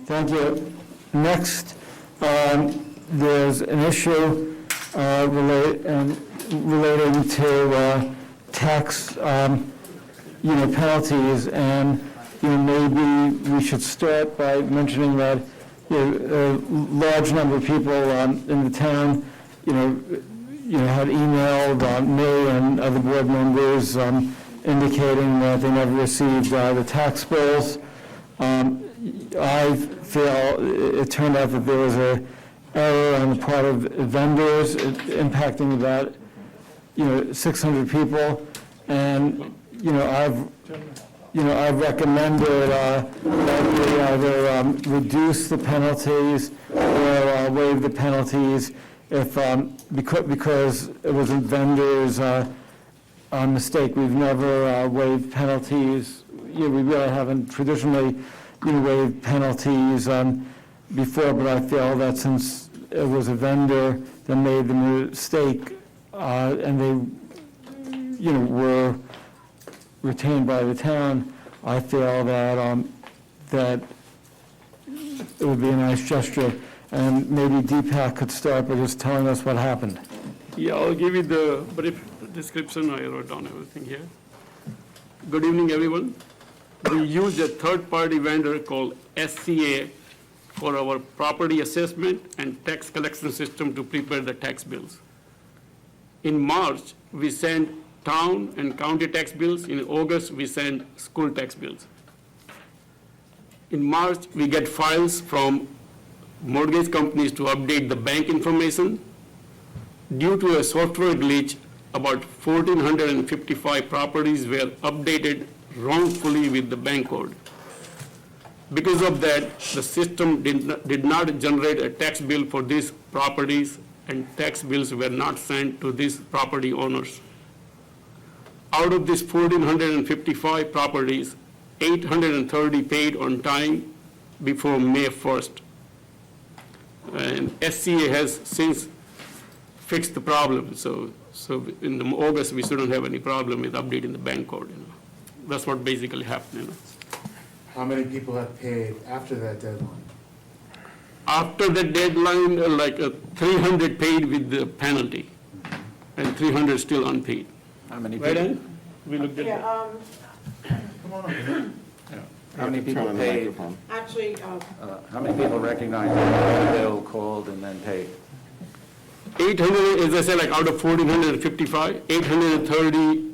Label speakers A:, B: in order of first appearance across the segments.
A: Thank you. Next, there's an issue relating to tax, penalties, and maybe we should start by mentioning that a large number of people in the town, had emailed me and other board members indicating that they never received the tax bills. I feel it turned out that there was an error on the part of vendors impacting about 600 people, and I've recommended that we either reduce the penalties or waive the penalties if because it was a vendor's mistake. We've never waived penalties. We really haven't traditionally waived penalties before, but I feel that since it was a vendor that made the mistake and they were retained by the town, I feel that that it would be a nice gesture, and maybe Deepak could start by just telling us what happened.
B: Yeah, I'll give you the brief description. I wrote down everything here. Good evening, everyone. We used a third-party vendor called SCA for our property assessment and tax collection system to prepare the tax bills. In March, we sent town and county tax bills. In August, we sent school tax bills. In March, we get files from mortgage companies to update the bank information. Due to a software glitch, about 1,455 properties were updated wrongfully with the bank code. Because of that, the system did not generate a tax bill for these properties, and tax bills were not sent to these property owners. Out of these 1,455 properties, 830 paid on time before May 1st. And SCA has since fixed the problem. So in August, we shouldn't have any problem with updating the bank code. That's what basically happened.
C: How many people have paid after that deadline?
B: After the deadline, 300 paid with the penalty, and 300 still unpaid.
D: How many
B: Right,
D: people,
B: Ann? We looked at that.
C: Come on up.
D: how many people paid?
E: Actually,
D: How many people recognized the bill, called, and then paid?
B: 800, as I said, out of 1,455, 830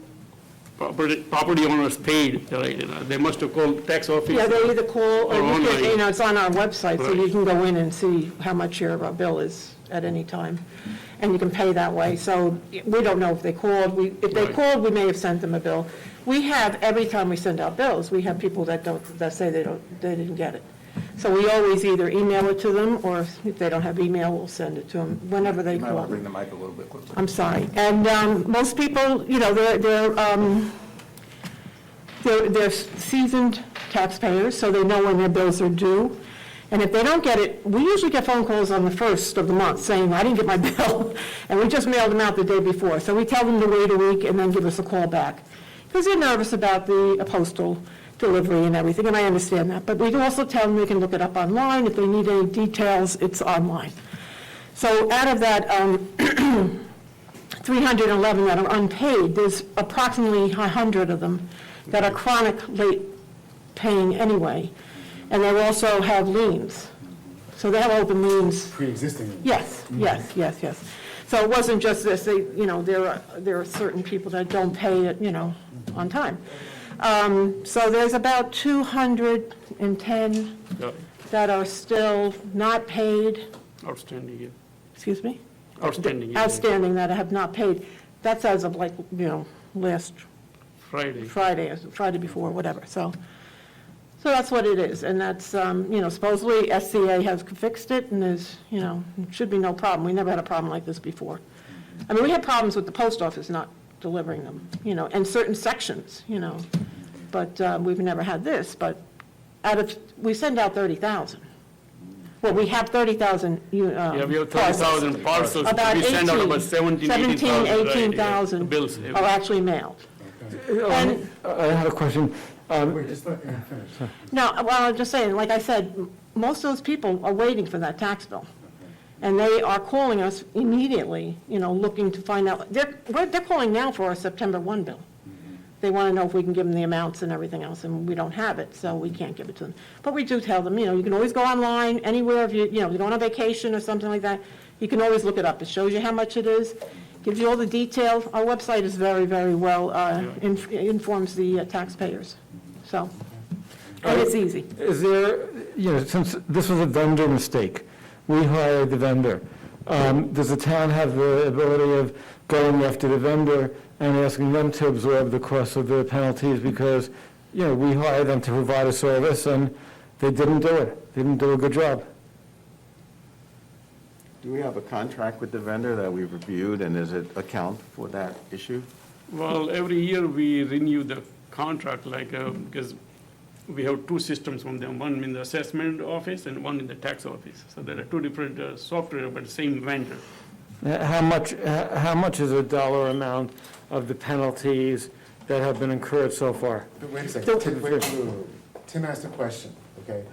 B: property owners paid, right? They must have called tax office.
E: yeah, they either call or
B: Or
E: you can,
B: online.
E: it's on our website, so
B: Right.
E: you can go in and see how much your bill is at any time. And you can pay that way. So we don't know if they called. If they
B: Right.
E: called, we may have sent them a bill. We have, every time we send out bills, we have people that say they didn't get it. So we always either email it to them, or if they don't have email, we'll send it to them whenever they
D: You might want
E: call.
D: to bring the mic a little bit closer.
E: I'm sorry. And most people, they're seasoned taxpayers, so they know when their bills are due. And if they don't get it, we usually get phone calls on the 1st of the month saying, I didn't get my bill, and we just mailed them out the day before. So we tell them to wait a week and then give us a call back, because they're nervous about the postal delivery and everything, and I understand that. But we can also tell them they can look it up online. If they need any details, it's online. So out of that 311 that are unpaid, there's approximately 100 of them that are chronic late paying anyway. And they also have liens. So they have open liens.
C: Pre-existing.
E: Yes. So it wasn't just this, there are certain people that don't pay it, on time. So there's about 210
B: Yeah,
E: that are still not paid,
B: outstanding, yeah.
E: excuse me?
B: Outstanding, yeah.
E: Outstanding that have not paid. That's as of last
B: Friday.
E: Friday before, whatever. So that's what it is. And that's, supposedly SCA has fixed it, and there's, should be no problem. We never had a problem like this before. I mean, we had problems with the post office not delivering them, in certain sections, but we've never had this. But we send out 30,000. Well, we have 30,000
B: Yeah, we have 30,000 parcels.
E: About
B: We send out about 18,000.
E: 18,000
B: bills.
E: are actually mailed. And
A: I have a question.
C: Wait, just let Aaron finish.
E: no, well, I'm just saying, like I said, most of those people are waiting for that tax bill. And they are calling us immediately, looking to find out. They're calling now for our September 1 bill. They want to know if we can give them the amounts and everything else, and we don't have it, so we can't give it to them. But we do tell them, you can always go online, anywhere, if you're going on vacation or something like that, you can always look it up. It shows you how much it is, gives you all the details. Our website is very, very well, informs the taxpayers, so, and it's easy.
A: Is there, since this was a vendor mistake, we hired the vendor. Does the town have the ability of going after the vendor and asking them to absorb the cost of the penalties? Because, we hired them to provide a service and they didn't do it. They didn't do a good job.
F: Do we have a contract with the vendor that we've reviewed, and does it account for that issue?
B: Well, every year we renew the contract, because we have two systems from them, one in the assessment office and one in the tax office. So there are two different software, but same vendor.
A: How much is a dollar amount of the penalties that have been incurred so far?
C: But wait a second, wait. Tim asked a question, okay?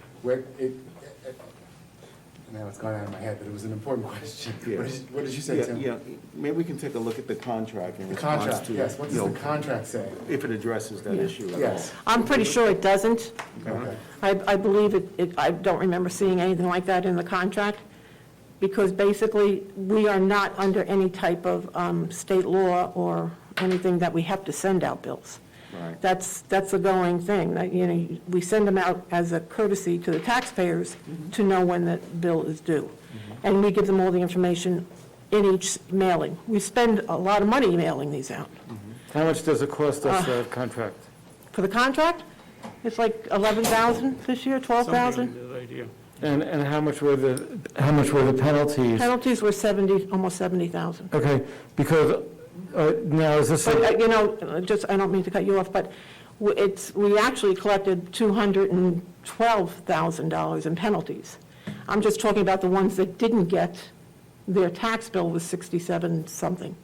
C: Now it's gone out of my head, but it was an important question.
F: Yeah.
C: What did you say, Tim?
F: Yeah, maybe we can take a look at the contract in
C: The
F: response
C: contract,
F: to,
C: yes, what does the contract say?
F: if it addresses that issue at all.
C: Yes.
E: I'm pretty sure it doesn't.
C: Okay.
E: I believe I don't remember seeing anything like that in the contract, because basically, we are not under any type of state law or anything that we have to send out bills.
F: Right.
E: That's a going thing, that, we send them out as a courtesy to the taxpayers to know when the bill is due. And we give them all the information in each mailing. We spend a lot of money mailing these out.
A: How much does it cost us, the contract?
E: For the contract, it's like 11,000 this year, 12,000.
B: Something like that, right,
A: And how much were the penalties?
E: Penalties were almost 70,000.
A: Okay, because now is this,
E: But, I don't mean to cut you off, but we actually collected $212,000 in penalties. I'm just talking about the ones that didn't get, their tax bill was 67 something.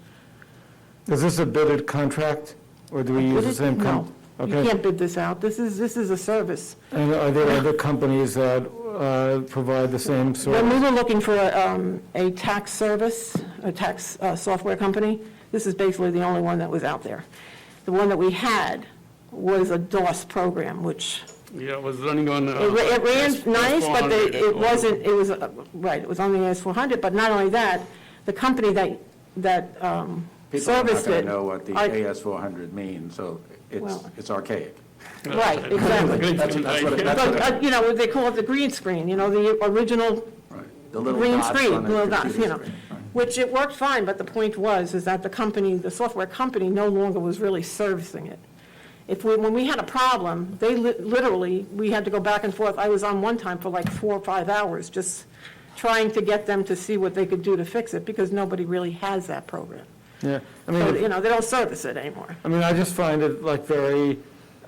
A: is this a bidded contract, or do we use the same?
E: No, you
A: Okay.
E: can't bid this out. This is a service.
A: And are there other companies that provide the same
E: When
A: service?
E: we were looking for a tax service, a tax software company, this is basically the only one that was out there. The one that we had was a DOS program, which,
B: Yeah, it was running on.
E: it ran nice, but
B: S400
E: it wasn't, it was, right, it was on the AS400, but not only that, the company that
D: People are not
E: serviced
D: going
E: it.
D: to know what the
E: I-
D: AS400 means, so
E: Well-
D: it's archaic.
E: Right, exactly.
B: That's what it-
E: But, they call it the green screen, the original
D: Right. The little
E: green
D: dots
E: screen,
D: on the
E: little dots,
D: computer screen, right.
E: which it worked fine, but the point is that the software company no longer was really servicing it. When we had a problem, they literally, we had to go back and forth. I was on one time for like 4 or 5 hours, just trying to get them to see what they could do to fix it, because nobody really has that program.
A: Yeah, I
E: So,
A: mean,
E: they don't service it anymore.
A: I just find it like very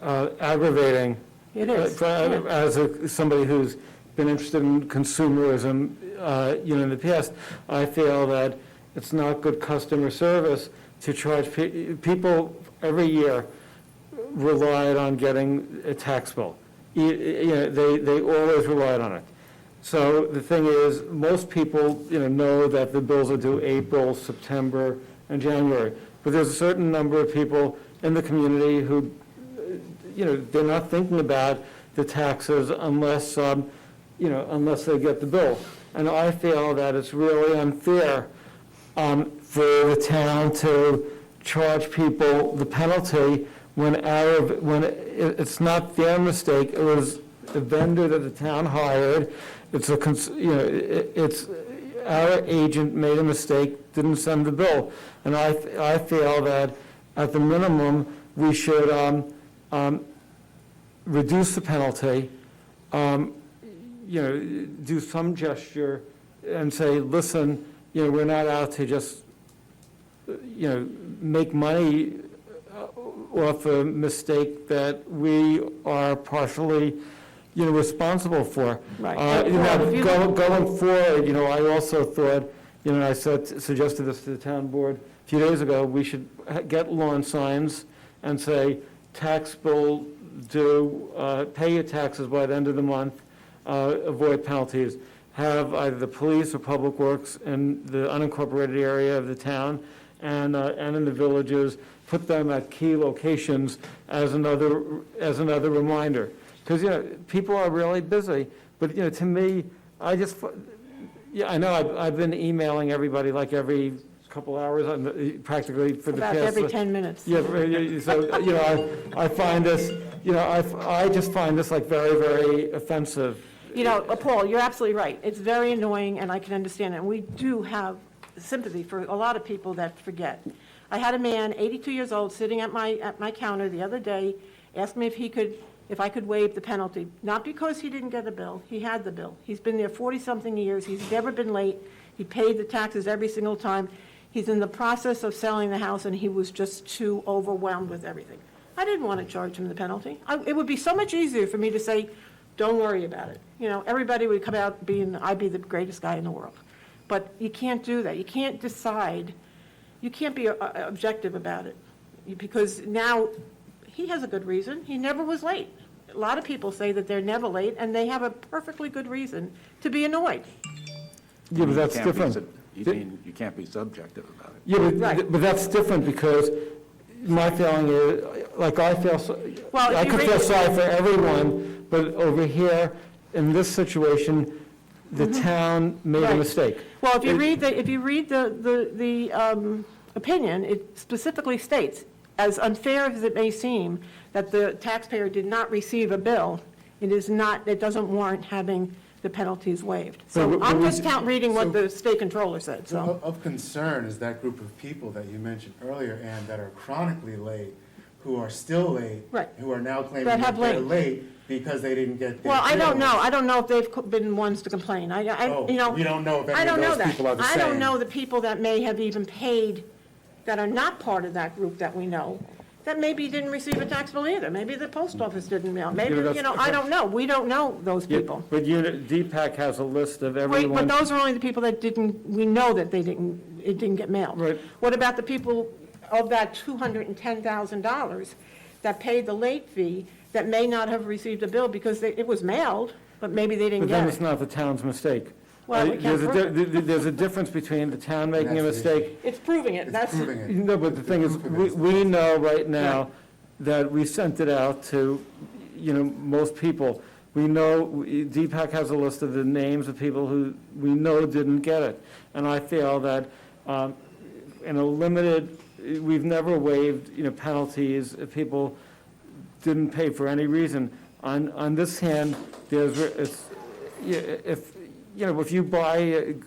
A: aggravating.
E: It is, yeah.
A: As somebody who's been interested in consumerism, in the past, I feel that it's not good customer service to charge people every year relied on getting a tax bill. They always relied on it. So the thing is, most people, know that the bills are due April, September, and January. But there's a certain number of people in the community who, they're not thinking about the taxes unless, unless they get the bill. And I feel that it's really unfair for the town to charge people the penalty when it's not their mistake. It was the vendor that the town hired. It's it's our agent made a mistake, didn't send the bill. And I feel that at the minimum, we should reduce the penalty, do some gesture and say, listen, we're not out to just, make money off a mistake that we are partially, responsible for.
E: Right.
A: Going forward, I also thought, I suggested this to the town board a few days ago, we should get lawn signs and say, tax bill due, pay your taxes by the end of the month, avoid penalties, have either the police or public works in the unincorporated area of the town and in the villages, put them at key locations as another reminder. Because, people are really busy, but, to me, I know I've been emailing everybody like every couple hours, practically for the past.
E: About every 10 minutes.
A: Yeah, so, I find this, I just find this like very, very offensive.
E: Paul, you're absolutely right. It's very annoying, and I can understand it. And we do have sympathy for a lot of people that forget. I had a man, 82 years old, sitting at my counter the other day, asked me if I could waive the penalty. Not because he didn't get a bill. He had the bill. He's been there 40-something years. He's never been late. He paid the taxes every single time. He's in the process of selling the house, and he was just too overwhelmed with everything. I didn't want to charge him the penalty. It would be so much easier for me to say, don't worry about it. Everybody would come out I'd be the greatest guy in the world. But you can't do that. You can't decide. You can't be objective about it. Because now, he has a good reason. He never was late. A lot of people say that they're never late, and they have a perfectly good reason to be annoyed.
A: Yeah, but that's different.
D: You can't be subjective about it.
A: Yeah,
E: Right.
A: but that's different because my feeling is, like, I could feel sorry for everyone, but over here, in this situation, the town made a
E: Right.
A: mistake.
E: Well, if you read the opinion, it specifically states, as unfair as it may seem, that the taxpayer did not receive a bill, it doesn't warrant having the penalties waived. So
A: But
E: I'm
A: we-
E: just reading what the state controller said, so.
C: Of concern is that group of people that you mentioned earlier, and that are chronically late, who are still late.
E: Right.
C: Who are now claiming
E: That
C: that
E: have
C: they're
E: late.
C: late because they didn't get their
E: Well, I don't
C: bill.
E: know. I don't know if they've been ones to complain.
C: Oh, we don't know if
E: I
C: any
E: don't
C: of
E: know
C: those
E: that.
C: people are the
E: I don't
C: same.
E: know the people that may have even paid, that are not part of that group that we know, that maybe didn't receive a tax bill either. Maybe the post office didn't mail. Maybe,
A: that's-
E: I don't know. We don't know those
A: Yeah,
E: people.
A: But DPAC has a list of
E: Wait,
A: everyone.
E: but those are only the people that we know that it didn't get mailed.
A: Right.
E: What about the people of that $210,000 that paid the late fee that may not have received a bill because it was mailed, but maybe they didn't
A: But then
E: get
A: it's
E: it?
A: not the town's mistake.
E: Well, we can't
A: There's a difference between the town making a
C: That's the issue.
A: mistake.
E: It's proving it.
C: It's
E: That's,
C: proving it.
A: No, but the thing is, we know right now that we sent it out to, most people. We know, DPAC has a list of the names of people who we know didn't get it. And I feel that in a limited, we've never waived, penalties if people didn't pay for any reason. On this hand, if you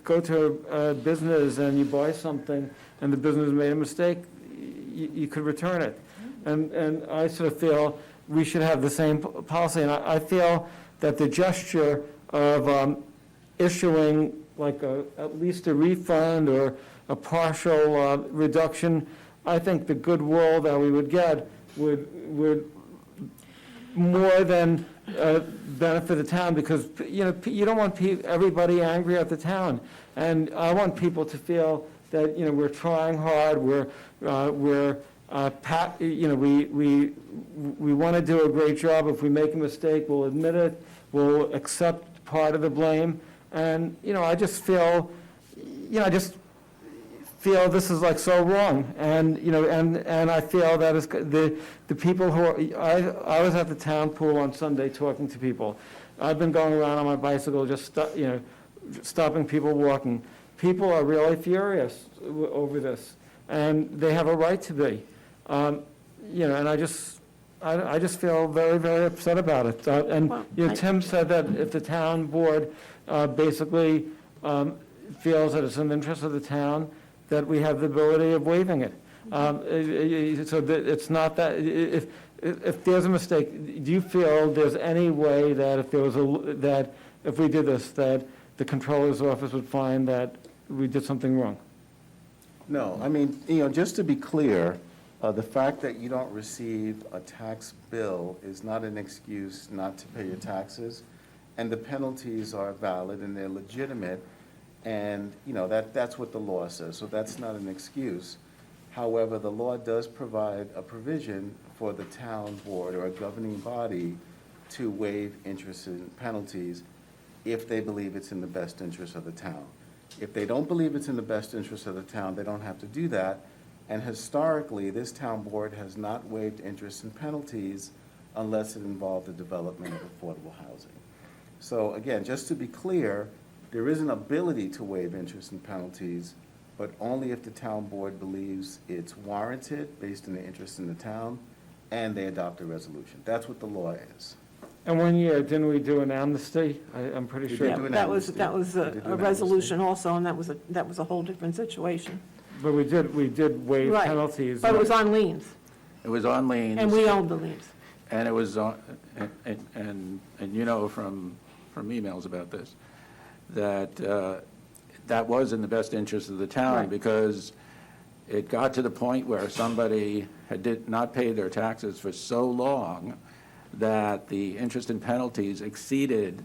A: go to a business and you buy something and the business made a mistake, you could return it. And I sort of feel we should have the same policy. And I feel that the gesture of issuing like at least a refund or a partial reduction, I think the goodwill that we would get would more than benefit the town, because, you don't want everybody angry at the town. And I want people to feel that, we're trying hard, we want to do a great job. If we make a mistake, we'll admit it, we'll accept part of the blame. And, I just feel, this is like so wrong. And, and I feel that it's, the people who are, I was at the town pool on Sunday talking to people. I've been going around on my bicycle, just, stopping people walking. People are really furious over this, and they have a right to be. And I just feel very, very upset about it. Tim said that if the town board basically feels that it's in the interest of the town, that we have the ability of waiving it. So that it's not that, if there's a mistake, do you feel there's any way that if we did this, that the controller's office would find that we did something wrong?
F: No, I mean, just to be clear, the fact that you don't receive a tax bill is not an excuse not to pay your taxes, and the penalties are valid and they're legitimate, and, that's what the law says, so that's not an excuse. However, the law does provide a provision for the town board or a governing body to waive interest and penalties if they believe it's in the best interest of the town. If they don't believe it's in the best interest of the town, they don't have to do that. And historically, this town board has not waived interest and penalties unless it involved the development of affordable housing. So again, just to be clear, there is an ability to waive interest and penalties, but only if the town board believes it's warranted based on the interest in the town and they adopt a resolution. That's what the law is.
A: And one year, didn't we do an amnesty? I'm pretty
F: We
A: sure.
F: did do an
E: That was
F: amnesty. We did do
E: a
F: an amnesty.
E: resolution also, and that was a whole different situation.
A: But we did waive
E: Right.
A: penalties.
E: But it was on liens,
D: It was on liens.
E: and we owned the liens.
D: And it was on, and you know from emails about this, that that was in the best interest of the town,
E: Right.
D: because it got to the point where somebody did not pay their taxes for so long that the interest and penalties exceeded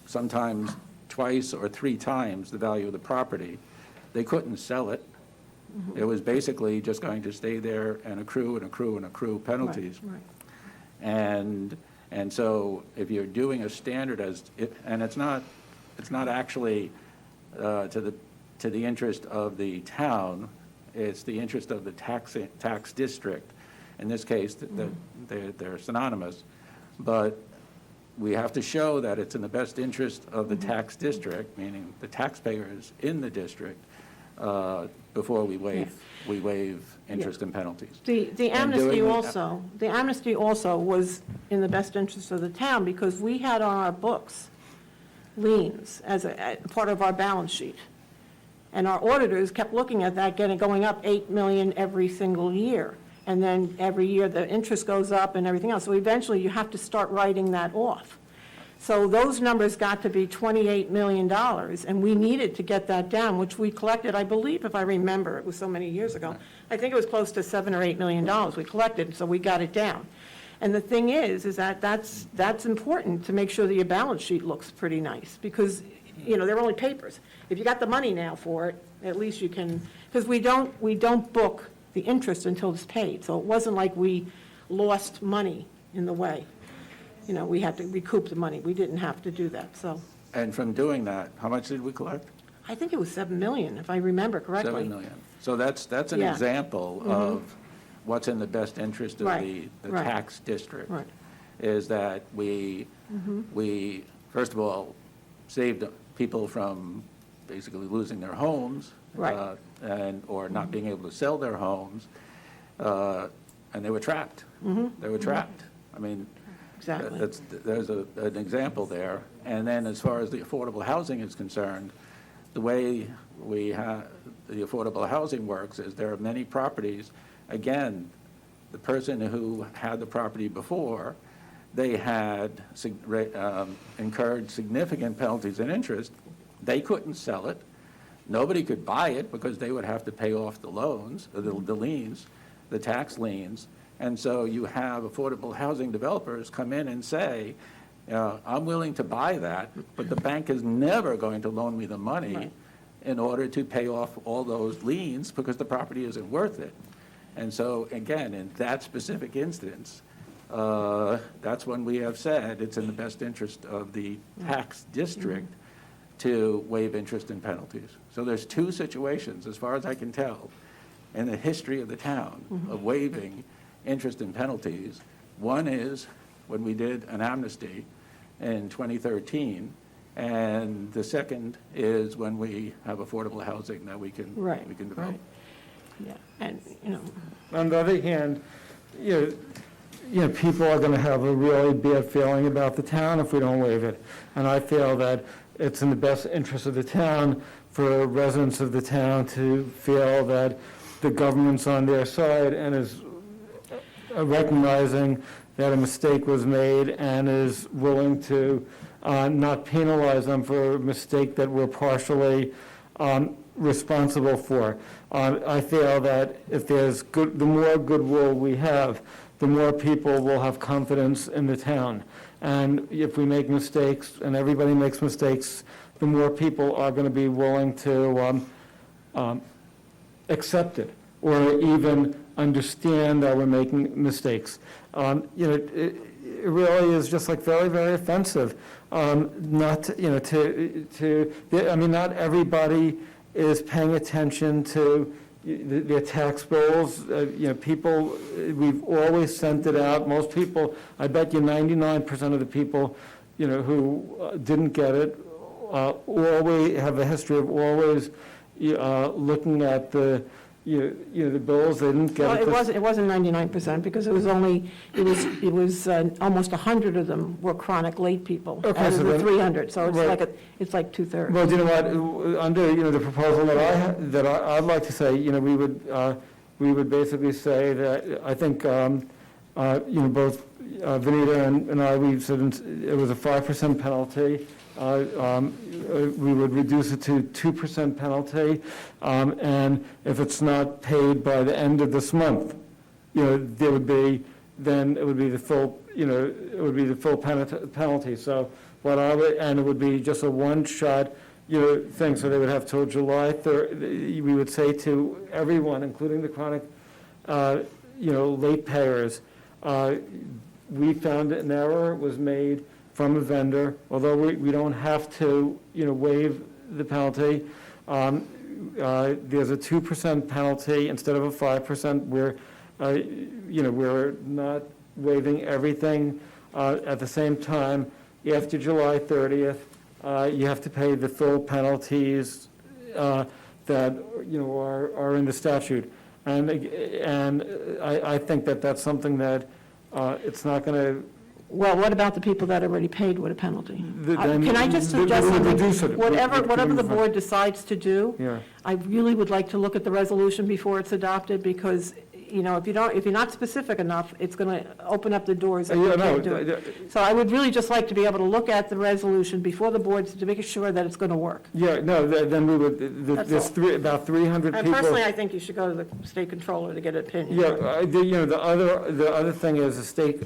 D: sometimes twice or three times the value of the property. They couldn't sell it. It was basically just going to stay there and accrue and accrue and accrue penalties.
E: Right.
D: And so if you're doing a standard and it's not actually to the interest of the town, it's the interest of the tax district. In this case, they're synonymous, but we have to show that it's in the best interest of the tax district, meaning the taxpayers in the district, before we waive interest and penalties.
E: The
D: And doing
E: amnesty also was in the best interest of the town, because we had on our books liens as a part of our balance sheet. And our auditors kept looking at that, going up 8 million every single year. And then every year, the interest goes up and everything else. So eventually, you have to start writing that off. So those numbers got to be $28 million, and we needed to get that down, which we collected, I believe, if I remember, it was so many years ago. I think it was close to $7 or $8 million we collected, so we got it down. And the thing is that that's important to make sure that your balance sheet looks pretty nice, because, they're only papers. If you got the money now for it, at least you can, because we don't book the interest until it's paid. So it wasn't like we lost money in the way. We had to recoup the money. We didn't have to do that, so.
D: And from doing that, how much did we collect?
E: I think it was 7 million, if I remember correctly.
D: 7 million. So that's an
E: Yeah.
D: example of what's in the best interest of
E: Right,
D: the
E: right.
D: tax district.
E: Right.
D: Is that we, first of all, saved people from basically losing their homes.
E: Right.
D: Or not being able to sell their homes, and they were trapped. They were trapped. I mean,
E: Exactly.
D: there's an example there. And then as far as the affordable housing is concerned, the way the affordable housing works is there are many properties. Again, the person who had the property before, they had incurred significant penalties and interest. They couldn't sell it. Nobody could buy it because they would have to pay off the loans, the liens, the tax liens. And so you have affordable housing developers come in and say, I'm willing to buy that, but the bank is never going to loan me the money
E: Right.
D: in order to pay off all those liens because the property isn't worth it. And so, again, in that specific instance, that's when we have said it's in the best interest of the tax district to waive interest and penalties. So there's two situations, as far as I can tell, in the history of the town of waiving interest and penalties. One is when we did an amnesty in 2013, and the second is when we have affordable housing that we can
E: Right,
D: develop.
E: right. Yeah, and,
A: On the other hand, people are going to have a really bad feeling about the town if we don't waive it. And I feel that it's in the best interest of the town for residents of the town to feel that the government's on their side and is recognizing that a mistake was made and is willing to not penalize them for a mistake that we're partially responsible for. I feel that if there's the more goodwill we have, the more people will have confidence in the town. And if we make mistakes, and everybody makes mistakes, the more people are going to be willing to accept it, or even understand that we're making mistakes. it really is just like very, very offensive. Not, I mean, not everybody is paying attention to their tax bills. People, we've always sent it out. Most people, I bet you 99% of the people, who didn't get it, always have a history of always looking at the bills. They didn't get it.
E: Well, it wasn't 99%, because it was almost 100 of them were chronic late people
A: Okay,
E: out of
A: so
E: the
A: then-
E: 300, so
A: right.
E: it's like two-thirds.
A: Well, do you know what, under, the proposal that I'd like to say, we would basically say that, I think, both Vinita and I, we said it was a 5% penalty. We would reduce it to 2% penalty, and if it's not paid by the end of this month, there would be, then it would be the full, it would be the full penalty. So what I would, and it would be just a one-shot, thing, so they would have till July 3rd. We would say to everyone, including the chronic, late payers, we found an error was made from a vendor, although we don't have to, waive the penalty. There's a 2% penalty instead of a 5%. We're not waiving everything. At the same time, after July 30th, you have to pay the full penalties that, are in the statute. And I think that that's something that it's not going to.
E: Well, what about the people that already paid with a penalty?
A: Then
E: Can I just suggest
A: we would
E: something?
A: reduce it.
E: Whatever the board decides to do,
A: Yeah.
E: I really would like to look at the resolution before it's adopted, because, if you're not specific enough, it's going to open up the doors that you
A: Yeah,
E: can't do it. So I would really just like to be able to look at the resolution before the board to make sure that it's going to work.
A: Yeah, no, then we would,
E: That's
A: there's
E: all.
A: about 300
E: And
A: people.
E: personally, I think you should go to the state controller to get an opinion.
A: Yeah, the other thing is the state,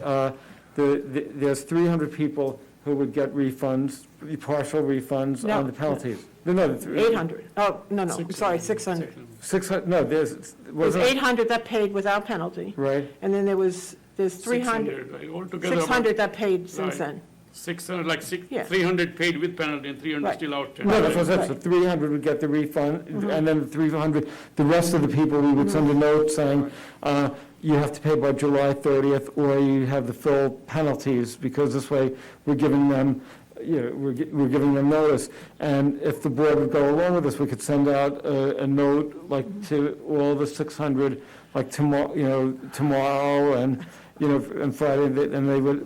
A: there's 300 people who would get refunds, partial refunds
E: No.
A: on the penalties. No,
E: 800. Oh, no, I'm sorry, 600.
A: 600, no,
E: There's
A: wasn't,
E: 800 that paid without penalty,
A: right?
E: and then there's 300,
B: 600, right, altogether.
E: 600 that paid since
B: Right.
E: then.
B: 600, like
E: Yeah.
B: 300 paid with penalty and 300
E: Right.
B: still outstanding.
A: No, that's what I said, so
E: Right.
A: 300 would get the refund, and then the 300, the rest of the people, we would send a note saying, you have to pay by July 30th, or you have the full penalties, because this way, we're giving them, we're giving them notice. And if the board would go along with this, we could send out a note, like, to all the 600, like, tomorrow, and, and Friday, and they would,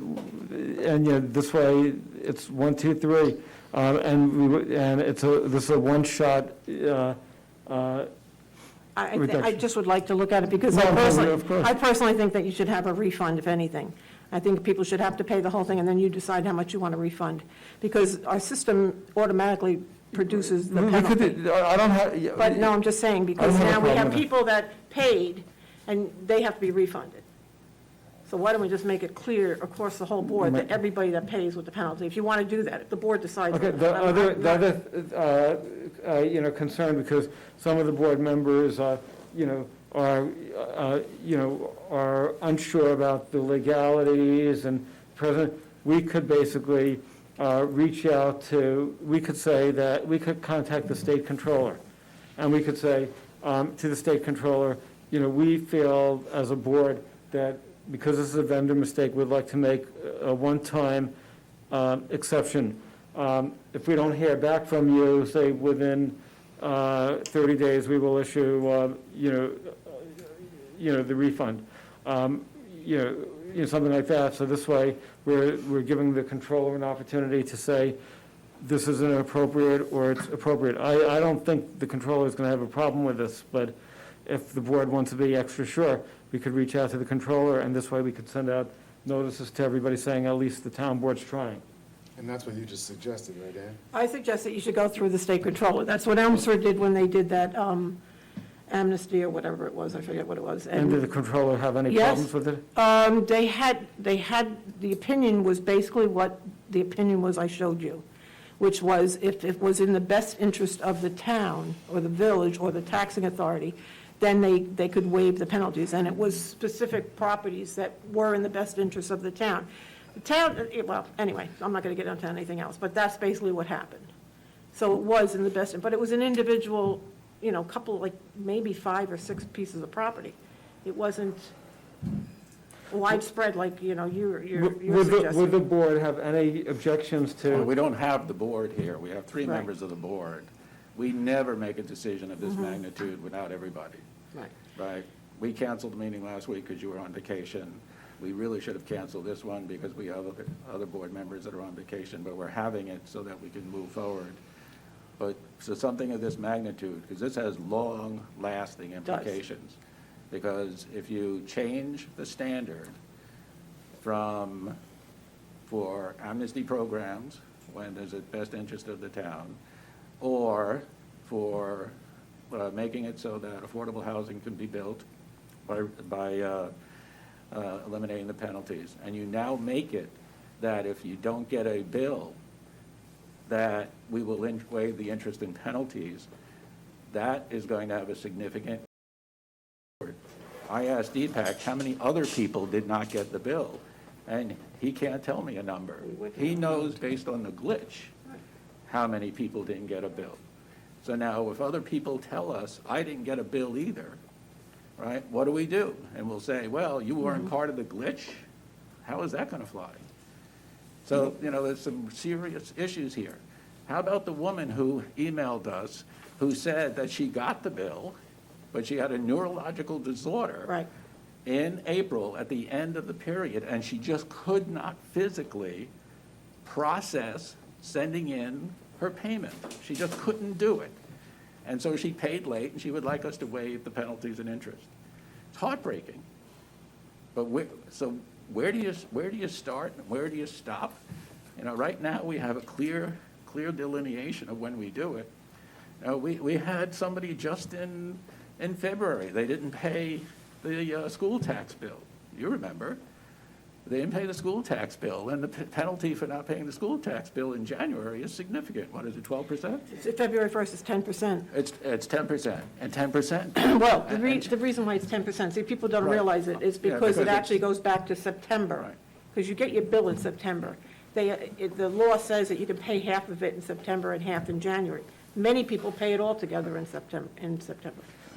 A: and, this way, it's 1, 2, 3. And we would, and this is a one-shot,
E: I
A: Reduction.
E: just would like to look at it, because
A: No, no, of course.
E: I personally think that you should have a refund, if anything. I think people should have to pay the whole thing, and then you decide how much you want to refund, because our system automatically produces the
A: we
E: penalty.
A: could, I don't have.
E: But no, I'm just saying, because
A: I don't have a
E: now we
A: problem
E: have
A: with it.
E: people that paid, and they have to be refunded. So why don't we just make it clear across the whole board that everybody that pays with the penalty, if you want to do that, if the board decides.
A: Okay,
E: that.
A: the
E: I'm
A: other,
E: not-
A: concern, because some of the board members, are unsure about the legalities, and President, we could basically reach out to, we could say that, we could contact the state controller, and we could say to the state controller, we feel as a board that because this is a vendor mistake, we'd like to make a one-time exception. If we don't hear back from you, say within 30 days, we will issue, the refund. Something like that. So this way, we're giving the controller an opportunity to say, this is inappropriate or it's appropriate. I don't think the controller is going to have a problem with this, but if the board wants to be extra sure, we could reach out to the controller, and this way we could send out notices to everybody saying at least the town board's trying.
C: And that's what you just suggested, right, Ann?
E: I suggest that you should go through the state controller. That's what Elmsford did when they did that amnesty or whatever it was, I forget what it was.
A: And did the controller have any
E: Yes.
A: problems with it?
E: They had, the opinion was basically what the opinion was I showed you, which was if it was in the best interest of the town or the village or the taxing authority, then they could waive the penalties. And it was specific properties that were in the best interest of the town. The town, well, anyway, I'm not going to get into anything else, but that's basically what happened. So it was in the best, but it was an individual, couple, like maybe 5 or 6 pieces of property. It wasn't widespread like, you're
A: Would the
E: suggesting.
A: board have any objections
D: Well,
A: to?
D: we don't have the board here. We have 3
E: Right.
D: members of the board. We never make a decision of this magnitude without everybody,
E: Right.
D: right? We canceled the meeting last week because you were on vacation. We really should have canceled this one because we have other board members that are on vacation, but we're having it so that we can move forward. But, so something of this magnitude, because this has long-lasting
E: Does.
D: implications. Because if you change the standard for amnesty programs, when there's a best interest of the town, or for making it so that affordable housing can be built by eliminating the penalties, and you now make it that if you don't get a bill, that we will waive the interest and penalties, that is going to have a significant. I asked Deepak how many other people did not get the bill, and he can't tell me a number. He knows based on the glitch how many people didn't get a bill. So now if other people tell us, I didn't get a bill either, right, what do? And we'll say, well, you weren't part of the glitch? How is that going to fly? So, there's some serious issues here. How about the woman who emailed us, who said that she got the bill, but she had a neurological disorder
E: Right.
D: in April at the end of the period, and she just could not physically process sending in her payment. She just couldn't do it. And so she paid late, and she would like us to waive the penalties and interest. It's heartbreaking. But where do you start and where do you stop? Right now, we have a clear delineation of when we do it. We had somebody just in February, they didn't pay the school tax bill. You remember. They didn't pay the school tax bill, and the penalty for not paying the school tax bill in January is significant. What is it, 12%?
E: February 1st is 10%.
D: It's 10%, and 10%.
E: Well, the reason why it's 10%, see, people don't
D: Right.
E: realize it, is
D: Yeah,
E: because
D: because
E: it
D: it's-
E: actually goes back to September.
D: Right.
E: Because you get your bill in September. The law says that you can pay half of it in September and half in January. Many people pay it all together in September.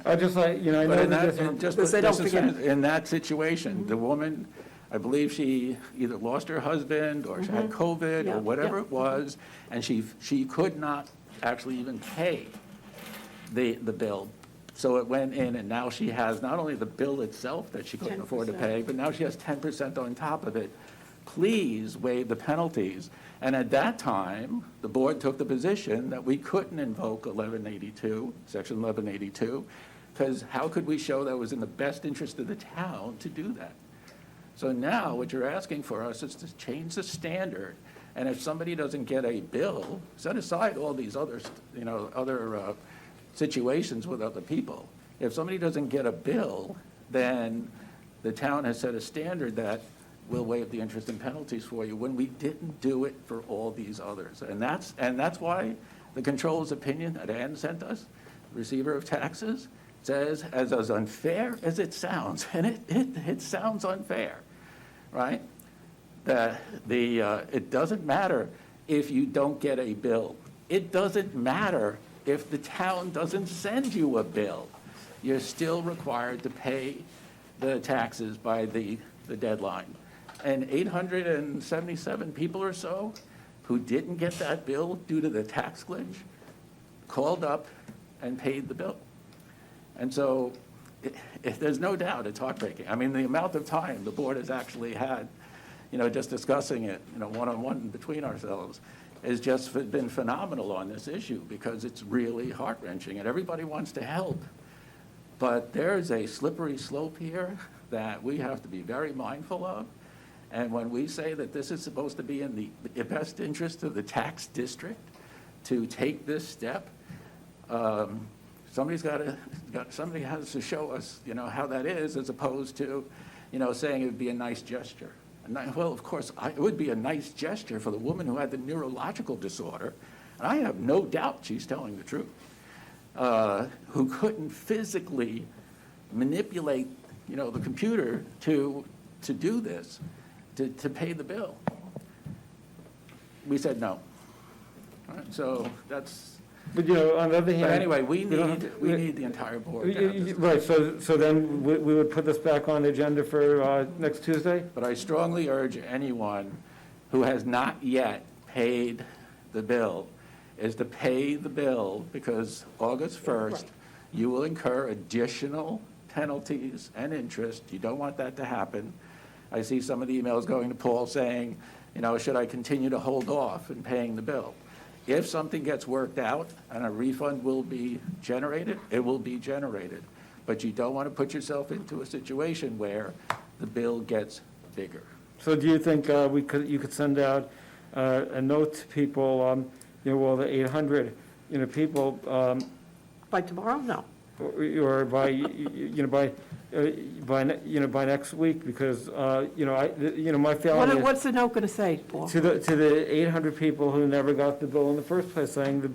A: I just like, I
D: But
A: know
D: in
A: that
D: that,
A: this,
D: just
E: Because they don't
D: this is-
E: forget.
D: in that situation, the woman, I believe she either lost her husband or she had COVID
E: Yeah,
D: or whatever
E: yeah.
D: it was, and she could not actually even pay the bill. So it went in, and now she has not only the bill itself that she couldn't afford to
E: 10%.
D: pay, but now she has 10% on top of it. Please waive the penalties. And at that time, the board took the position that we couldn't invoke 1182, section 1182, because how could we show that it was in the best interest of the town to do that? So now, what you're asking for us is to change the standard, and if somebody doesn't get a bill, set aside all these other, other situations with other people. If somebody doesn't get a bill, then the town has set a standard that we'll waive the interest and penalties for you, when we didn't do it for all these others. And that's why the controller's opinion that Ann sent us, receiver of taxes, says, as unfair as it sounds, and it sounds unfair, right? That it doesn't matter if you don't get a bill. It doesn't matter if the town doesn't send you a bill. You're still required to pay the taxes by the deadline. And 877 people or so who didn't get that bill due to the tax glitch called up and paid the bill. And so there's no doubt it's heartbreaking. I mean, the amount of time the board has actually had, just discussing it, one-on-one between ourselves, has just been phenomenal on this issue, because it's really heart-wrenching, and everybody wants to help. But there's a slippery slope here that we have to be very mindful of. And when we say that this is supposed to be in the best interest of the tax district to take this step, somebody has to show us, how that is, as opposed to, saying it would be a nice gesture. Well, of course, it would be a nice gesture for the woman who had the neurological disorder, and I have no doubt she's telling the truth, who couldn't physically manipulate, the computer to do this. to pay the bill. We said no. All right, so that's,
A: But, on the other hand.
D: but anyway, we
A: don't
D: need the entire board to have this.
A: Right, so then we would put this back on the agenda for next Tuesday?
D: But I strongly urge anyone who has not yet paid the bill is to pay the bill, because August 1st, you will incur additional penalties and interest. You don't want that to happen. I see some of the emails going to Paul saying, should I continue to hold off in paying the bill? If something gets worked out and a refund will be generated, it will be generated. But you don't want to put yourself into a situation where the bill gets bigger.
A: So do you think you could send out a note to people, the 800, people,
E: By tomorrow? No.
A: or by next week? Because, my feeling is.
E: What's the note going to say, Paul?
A: To the 800 people who never got the bill in the first place, saying that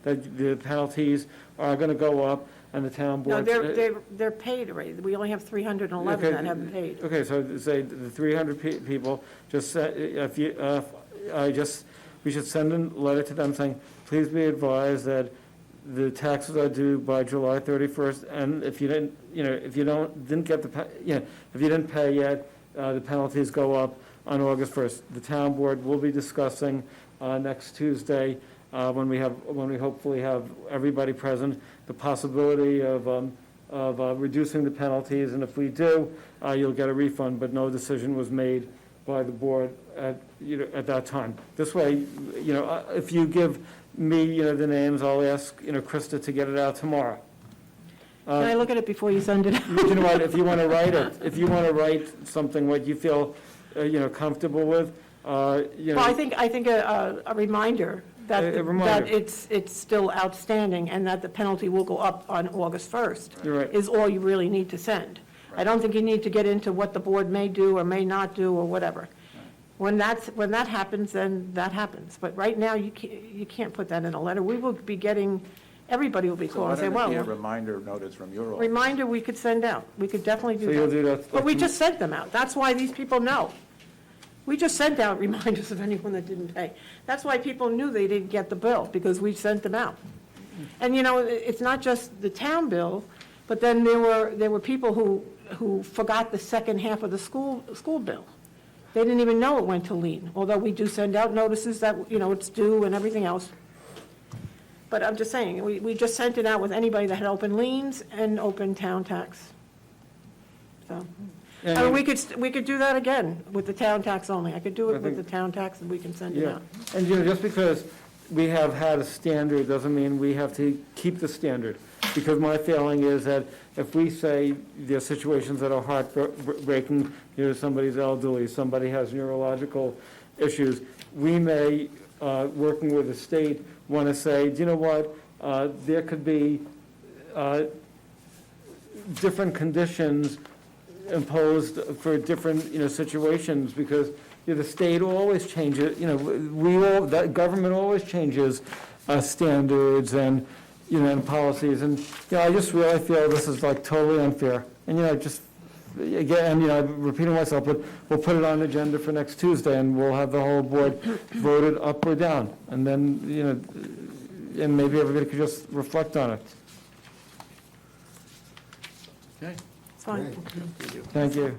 A: the penalties are going to go up, and the town
E: No,
A: board.
E: they're paid already. We only have 311 that haven't paid.
A: Okay, so say the 300 people, just, we should send a letter to them saying, please be advised that the taxes are due by July 31st, and if you didn't, if you didn't get if you didn't pay yet, the penalties go up on August 1st. The town board will be discussing next Tuesday, when we hopefully have everybody present, the possibility of reducing the penalties, and if we do, you'll get a refund, but no decision was made by the board at that time. This way, if you give me, the names, I'll ask, Krista to get it out tomorrow.
E: Can I look at it before you send it out?
A: You know what, if you want to write it, if you want to write something what you feel, comfortable with,
E: Well, I think a reminder that
A: A reminder.
E: that it's still outstanding and that the penalty will go up on August 1st.
A: You're right.
E: Is all you really need to send. I don't think you need to get into what the board may do or may not do or whatever. When that happens, then that happens. But right now, you can't put that in a letter. We will be getting, everybody will be
D: So
E: calling
D: why
E: and say,
D: don't it be a
E: well,
D: reminder notice from your office?
E: reminder we could send out. We could definitely
A: So you'll
E: do that.
A: do that.
E: But we just sent them out. That's why these people know. We just sent out reminders of anyone that didn't pay. That's why people knew they didn't get the bill, because we sent them out. And, it's not just the town bill, but then there were people who forgot the second half of the school bill. They didn't even know it went to lien, although we do send out notices that, it's due and everything else. But I'm just saying, we just sent it out with anybody that had open liens and open town tax. So, I mean, we could do that again with the town tax only. I could do it with the town tax and we can send it
A: Yeah,
E: out.
A: and just because we have had a standard doesn't mean we have to keep the standard. Because my feeling is that if we say there are situations that are heartbreaking, somebody's elderly, somebody has neurological issues, we may, working with the state, want to say, do you know what, there could be different conditions imposed for different, situations, because the state always changes, that government always changes standards and, and policies, and, I just really feel this is like totally unfair. And, just, again, I'm repeating myself, but we'll put it on the agenda for next Tuesday, and we'll have the whole board voted up or down, and then, and maybe everybody could just reflect on it.
D: Okay.
E: It's fine.
A: Thank you.